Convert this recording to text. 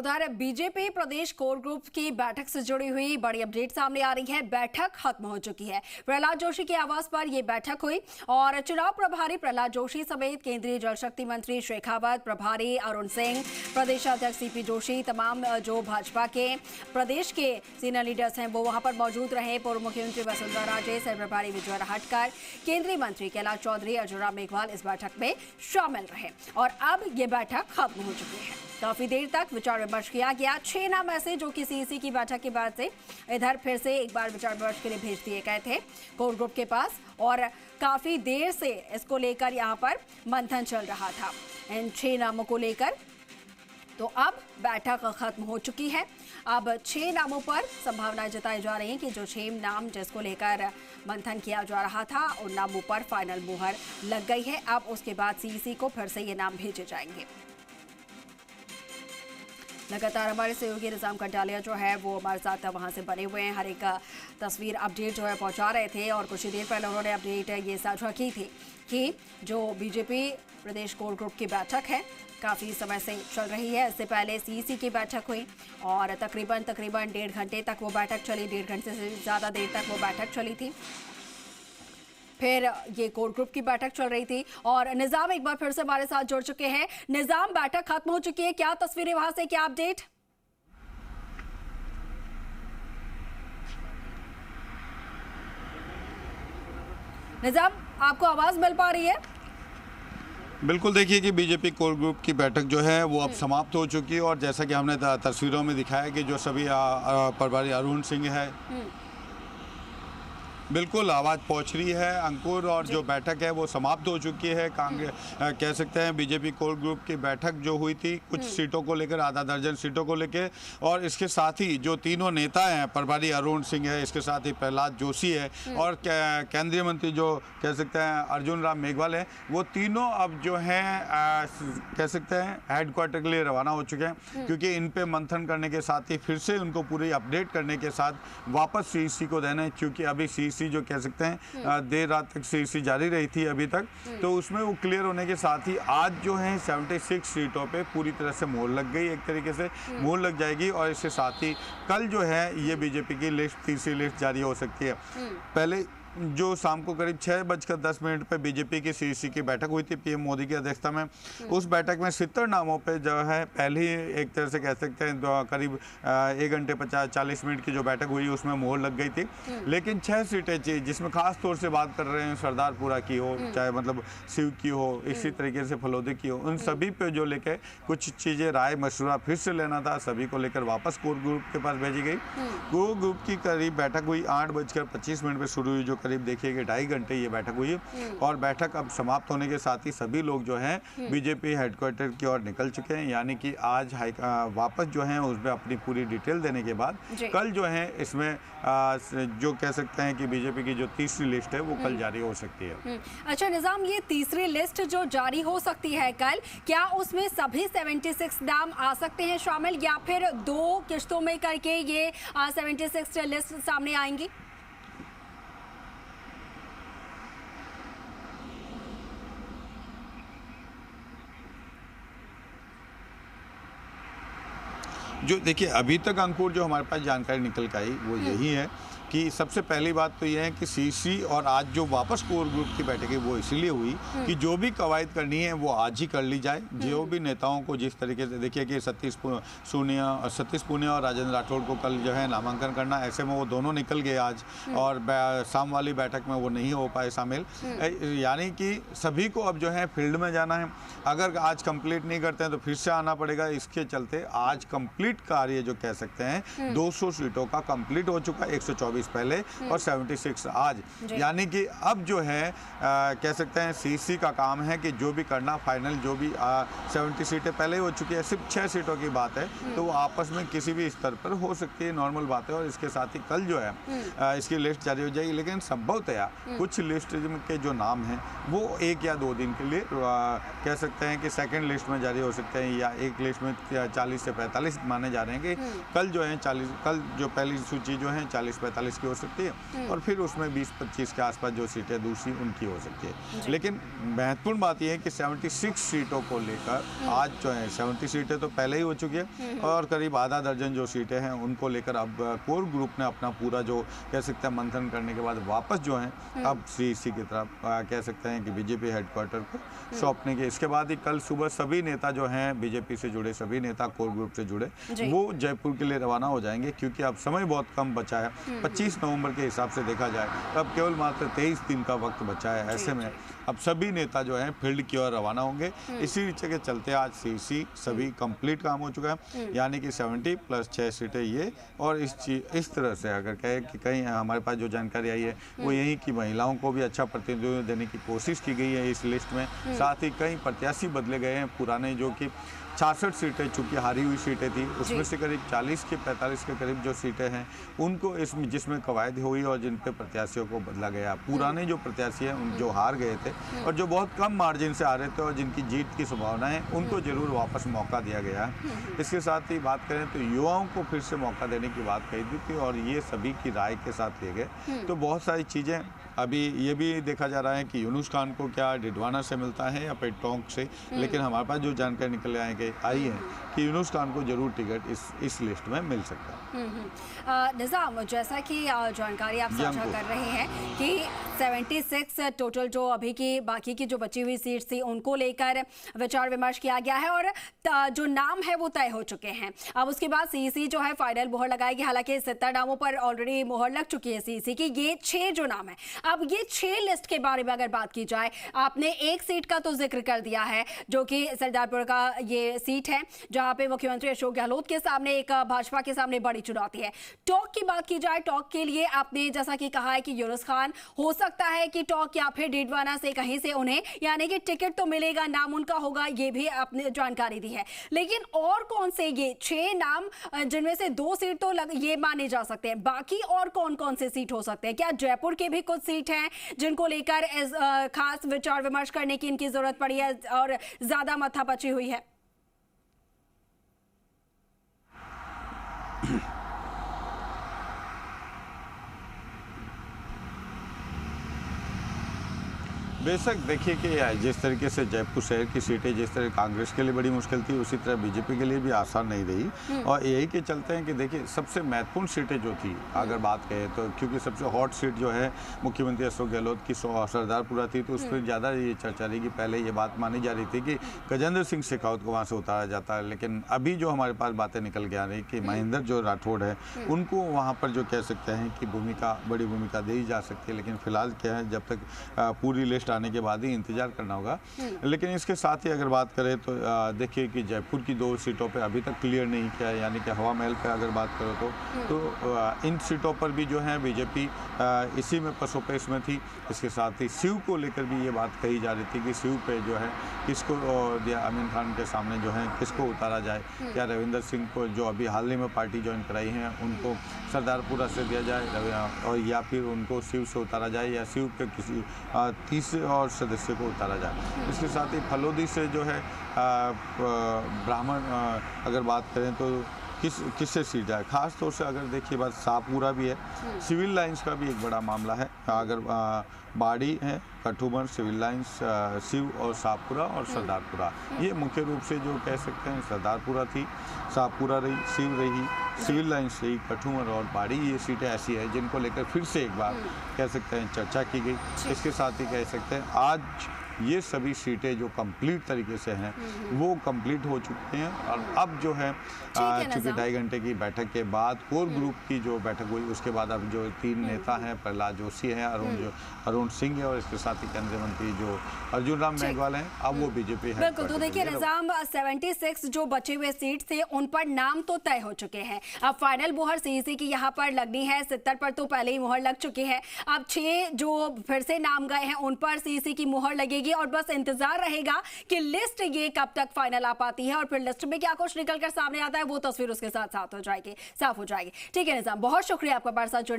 उधर बीजेपी प्रदेश core group की बैठक से जुड़ी हुई बड़ी अपडेट सामने आ रही है। बैठक खत्म हो चुकी है। प्रहलाद जोशी के आवास पर यह बैठक हुई और चुनाव प्रभारी प्रहलाद जोशी समेत केंद्रीय जल शक्ति मंत्री शेखावत, प्रभारी अरुण सिंह, प्रदेशाध्यक्ष सीपी जोशी, तमाम जो भाजपा के प्रदेश के सीनियर लीडर्स हैं वो वहां पर मौजूद रहे। पूर्व मुख्यमंत्री वसुंधरा राजे, सह प्रभारी विजय राहटकर, केंद्रीय मंत्री कैलाश चौधरी, अर्जुन राम मेघवाल इस बैठक में शामिल रहे और अब ये बैठक खत्म हो चुकी है। काफी देर तक विचार विमर्श किया गया। 6 नाम ऐसे जो कि सीईसी की बैठक के बाद से इधर फिर से एक बार विचार विमर्श के लिए भेज दिए गए थे कोर ग्रुप के पास और काफी देर से इसको लेकर यहाँ पर मंथन चल रहा था इन 6 नामों को लेकर। तो अब बैठक खत्म हो चुकी है। अब 6 नामों पर संभावनाएं जताई जा रही हैं कि जो 6 नाम जिसको लेकर मंथन किया जा रहा था उन नामों पर फाइनल मुहर लग गई है। अब उसके बाद सीईसी को फिर से ये नाम भेजे जाएंगे। लगातार हमारे सहयोगी निजाम कंटालिया जो है वो हमारे साथ वहां से बने हुए हैं, हर एक तस्वीर अपडेट जो है पहुंचा रहे थे और कुछ ही देर पहले उन्होंने अपडेट ये साझा की थी कि जो बीजेपी प्रदेश कोर ग्रुप की बैठक है काफ़ी समय से चल रही है। इससे पहले सीईसी की बैठक हुई और तकरीबन 1.5 घंटे तक वो बैठक चली, 1.5 घंटे से ज़्यादा देर तक वो बैठक चली थी। फिर ये कोर ग्रुप की बैठक चल रही थी और निजाम एक बार फिर से हमारे साथ जुड़ चुके हैं। निजाम, बैठक खत्म हो चुकी है, क्या तस्वीरें वहां से, क्या अपडेट? निजाम, आपको आवाज मिल पा रही है? बिल्कुल, देखिए कि बीजेपी कोर ग्रुप की बैठक जो है वो अब समाप्त हो चुकी है और जैसा कि हमने तस्वीरों में दिखाया कि जो सभी प्रभारी अरुण सिंह है, बिल्कुल आवाज़ पहुंच रही है अंकुर, और जो बैठक है वो समाप्त हो चुकी है। कह सकते हैं बीजेपी कोर ग्रुप की बैठक जो हुई थी कुछ सीटों को लेकर, आधा दर्जन सीटों को लेकर, और इसके साथ ही जो तीनों नेता हैं, प्रभारी अरुण सिंह है, इसके साथ ही प्रहलाद जोशी है और केंद्रीय मंत्री जो कह सकते हैं अर्जुन राम मेघवाल है, वो तीनों अब जो हैं कह सकते हैं हेडक्वार्टर के लिए रवाना हो चुके हैं, क्योंकि इन पे मंथन करने के साथ ही फिर से उनको पूरी अपडेट करने के साथ वापस सीईसी को देना है, क्योंकि अभी सीईसी जो कह सकते हैं देर रात तक सीईसी जारी रही थी अभी तक, तो उसमें वो क्लियर होने के साथ ही आज जो है 76 सीटों पे पूरी तरह से मोहर लग गई, एक तरीके से मोहर लग जाएगी और इसके साथ ही कल जो है ये बीजेपी की लिस्ट, तीसरी लिस्ट जारी हो सकती है। पहले जो शाम को करीब 6:10 पे बीजेपी की सीईसी की बैठक हुई थी पीएम मोदी की अध्यक्षता में। उस बैठक में 70 नामों पे जो है पहले ही एक तरह से कह सकते हैं करीब 1 घंटे 40 मिनट की जो बैठक हुई उसमें मोहर लग गई थी, लेकिन 6 सीटें चाहिए, जिसमें खास तौर से बात कर रहे हैं सरदारपुरा की हो, चाहे मतलब सिव की हो, इसी तरीके से फलोदी की हो, उन सभी पे जो लेके कुछ चीज़ें राय मशवरा फिर से लेना था, सभी को लेकर वापस कोर ग्रुप के पास भेजी गई। कोर ग्रुप की करीब बैठक हुई 8:25 पे शुरू हुई, जो करीब देखिए कि 2.5 घंटे ये बैठक हुई और बैठक अब समाप्त होने के साथ ही सभी लोग जो हैं बीजेपी हेडक्वार्टर की ओर निकल चुके हैं, यानी कि आज वापस जो है उसमें अपनी पूरी डिटेल देने के बाद कल जो है इसमें जो कह सकते हैं कि बीजेपी की जो तीसरी लिस्ट है वो कल जारी हो सकती है। अच्छा निजाम, ये तीसरी लिस्ट जो जारी हो सकती है कल, क्या उसमें सभी 76 नाम आ सकते हैं शामिल, या फिर 2 किश्तों में करके ये 76 लिस्ट सामने आएंगी? जो देखिए अभी तक अंकुर जो हमारे पास जानकारी निकल के आई वो यही है कि सबसे पहली बात तो यह है कि सीईसी और आज जो वापस कोर ग्रुप की बैठक है वो इसीलिए हुई कि जो भी कवायद करनी है वो आज ही कर ली जाए। जो भी नेताओं को जिस तरीके से देखिए कि सतीश पूनिया और राजेंद्र राठौड़ को कल जो है नामांकन करना, ऐसे में वो दोनों निकल गए आज और शाम वाली बैठक में वो नहीं हो पाए शामिल, यानी कि सभी को अब जो है फील्ड में जाना है। अगर आज कंप्लीट नहीं करते हैं तो फिर से आना पड़ेगा। इसके चलते आज कंप्लीट कार्य जो कह सकते हैं 200 सीटों का कंप्लीट हो चुका है, 124 पहले और 76 आज, यानी कि अब जो है कह सकते हैं सीईसी का काम है कि जो भी करना फाइनल, जो भी 70 सीटें पहले हो चुकी है, सिर्फ 6 सीटों की बात है, तो वो आपस में किसी भी स्तर पर हो सकती है, नॉर्मल बात है। और इसके साथ ही कल जो है इसकी लिस्ट जारी हो जाएगी, लेकिन संभवतया कुछ लिस्ट के जो नाम हैं वो 1 या 2 दिन के लिए कह सकते हैं कि सेकेंड लिस्ट में जारी हो सकते हैं, या एक लिस्ट में 40 से 45 बनाने जा रहे हैं कि कल जो है 40, कल जो पहली सूची जो है 40-45 की हो सकती है और फिर उसमें 20-25 के आसपास जो सीटें दूसरी उनकी हो सकती है। लेकिन महत्वपूर्ण बात यह है कि 76 सीटों को लेकर आज जो है 70 सीटें तो पहले ही हो चुकी है और करीब आधा दर्जन जो सीटें हैं उनको लेकर अब कोर ग्रुप ने अपना पूरा जो कह सकते हैं मंथन करने के बाद वापस जो है अब सीईसी की तरफ कह सकते हैं कि बीजेपी हेडक्वार्टर को सौंपने के। इसके बाद ही कल सुबह सभी नेता जो हैं बीजेपी से जुड़े सभी नेता कोर ग्रुप से जुड़े वो जयपुर के लिए रवाना हो जाएंगे, क्योंकि अब समय बहुत कम बचा है। 25 नवंबर के हिसाब से देखा जाए तब केवल मात्र 23 दिन का वक्त बचा है। ऐसे में अब सभी नेता जो हैं फील्ड की ओर रवाना होंगे। इसी रीचे के चलते आज सीईसी सभी कंप्लीट काम हो चुका है, यानी कि 70 प्लस 6 सीटें ये। और इस तरह से अगर कहे कि कहीं हमारे पास जो जानकारी आई है वो यही कि महिलाओं को भी अच्छा प्रतिनिधित्व देने की कोशिश की गई है इस लिस्ट में। साथ ही कई प्रत्याशी बदले गए हैं पुराने, जो कि 66 सीटें चूंकि हारी हुई सीटें थी उसमें से करीब 40 के 45 के करीब जो सीटें हैं उनको इसमें जिसमें कवायद हुई और जिन पे प्रत्याशियों को बदला गया। पुराने जो प्रत्याशी हैं उन जो हार गए थे और जो बहुत कम मार्जिन से आ रहे थे और जिनकी जीत की संभावना है उनको जरूर वापस मौका दिया गया है। इसके साथ ही बात करें तो युवाओं को फिर से मौका देने की बात कही दी थी और ये सभी की राय के साथ लिए गए। तो बहुत सारी चीज़ें अभी ये भी देखा जा रहा है कि यूनुस खान को क्या डिडवाना से मिलता है या फिर टोंक से, लेकिन हमारे पास जो जानकारी निकल आई है कि यूनुस खान को जरूर टिकट इस लिस्ट में मिल सकता है। निज़ाम, जैसा कि जानकारी आप साझा कर रहे हैं कि 76 टोटल जो अभी की बाकी की जो बची हुई सीट्स थी उनको लेकर विचार विमर्श किया गया है और जो नाम है वो तय हो चुके हैं। अब उसके बाद सीईसी जो है फाइनल मोहर लगाएगी। हालांकि 70 नामों पर ऑलरेडी मोहर लग चुकी है सीईसी की। ये 6 जो नाम है, अब ये 6 लिस्ट के बारे में अगर बात की जाए, आपने एक सीट का तो जिक्र कर दिया है जो कि सरदारपुर का ये सीट है जहां पे मुख्यमंत्री अशोक गहलोत के सामने एक भाजपा के सामने बड़ी चुनौती है। टॉक की बात की जाए, टॉक के लिए आपने जैसा कि कहा है कि यूनुस खान हो सकता है कि टॉक या फिर डिडवाना से कहीं से उन्हें यानी कि टिकट तो मिलेगा, नाम उनका होगा, ये भी आपने जानकारी दी है। लेकिन और कौन से ये 6 नाम जिनमें से 2 सीट तो ये माने जा सकते हैं, बाकी और कौन कौन से सीट हो सकते हैं? क्या जयपुर के भी कुछ सीट हैं जिनको लेकर खास विचार विमर्श करने की इनकी जरूरत पड़ी है और ज्यादा माथापच्ची हुई है? बेशक देखिए कि जिस तरीके से जयपुर शहर की सीटें जिस तरह कांग्रेस के लिए बड़ी मुश्किल थी उसी तरह बीजेपी के लिए भी आसान नहीं रही। और यही के चलते हैं कि देखिए सबसे महत्वपूर्ण सीटें जो थी अगर बात करें तो, क्योंकि सबसे हॉट सीट जो है मुख्यमंत्री अशोक गहलोत की सरदारपुरा थी, तो उस पर ज़्यादा ये चर्चा रही कि पहले ये बात मानी जा रही थी कि गजेंद्र सिंह शेखावत को वहाँ से उतारा जाता है। लेकिन अभी जो हमारे पास बातें निकल के आ रही कि महेंद्र जो राठौड़ है उनको वहाँ पर जो कह सकते हैं कि बड़ी भूमिका दी जा सकती है। लेकिन फिलहाल क्या है, जब तक पूरी लिस्ट आने के बाद ही इंतजार करना होगा। लेकिन इसके साथ ही अगर बात करें तो देखिए कि जयपुर की 2 सीटों पे अभी तक क्लियर नहीं किया है, यानी कि हवा महल पे अगर बात करो तो इन सीटों पर भी जो है बीजेपी इसी में पसोपेश में थी। इसके साथ ही शिव को लेकर भी ये बात कही जा रही थी कि शिव पे जो है किसको आमिर खान के सामने जो है किसको उतारा जाए, क्या रविंदर सिंह को जो अभी हाल ही में पार्टी ज्वाइन कराई है उनको सरदारपुरा से दिया जाए और या फिर उनको शिव से उतारा जाए या शिव के किसी तीसरे और सदस्य को उतारा जाए। इसके साथ ही फलोदी से जो है ब्राह्मण अगर बात करें तो किससे सीट जाए, खास तौर से अगर देखिए बात शाहपुरा भी है, सिविल लाइंस का भी एक बड़ा मामला है। अगर बाड़ी है, कठुमर, सिविल लाइंस, शिव और शाहपुरा और सरदारपुरा, ये मुख्य रूप से जो कह सकते हैं सरदारपुरा थी, शाहपुरा रही, शिव रही, सिविल लाइंस रही, कठुमर और बाड़ी, ये सीटें ऐसी है जिनको लेकर फिर से एक बार कह सकते हैं चर्चा की गई। इसके साथ ही कह सकते हैं आज ये सभी सीटें जो कंप्लीट तरीके से हैं वो कंप्लीट हो चुकी हैं और अब जो है चूँकि 2.5 घंटे की बैठक के बाद कोर ग्रुप की जो बैठक हुई उसके बाद अब जो 3 नेता हैं, प्रहलाद जोशी हैं, अरुण सिंह है और इसके साथ ही केंद्रीय मंत्री जो अर्जुन राम मेघवाल हैं, अब वो बीजेपी है। बिल्कुल, तो देखिए निजाम 76 जो बचे हुए सीट थे उन पर नाम तो तय हो चुके हैं। अब फाइनल मोहर सीईसी की यहाँ पर लगनी है। 70 पर तो पहले ही मोहर लग चुकी है। अब 6 जो फिर से नाम गए हैं उन पर सीईसी की मोहर लगेगी और बस इंतजार रहेगा कि लिस्ट ये कब तक फाइनल आ पाती है और फिर लिस्ट में क्या कुछ निकलकर सामने आता है वो तस्वीर उसके साथ साफ हो जाएगी। ठीक है निजाम, बहुत शुक्रिया आपका हमारे साथ जुड़ने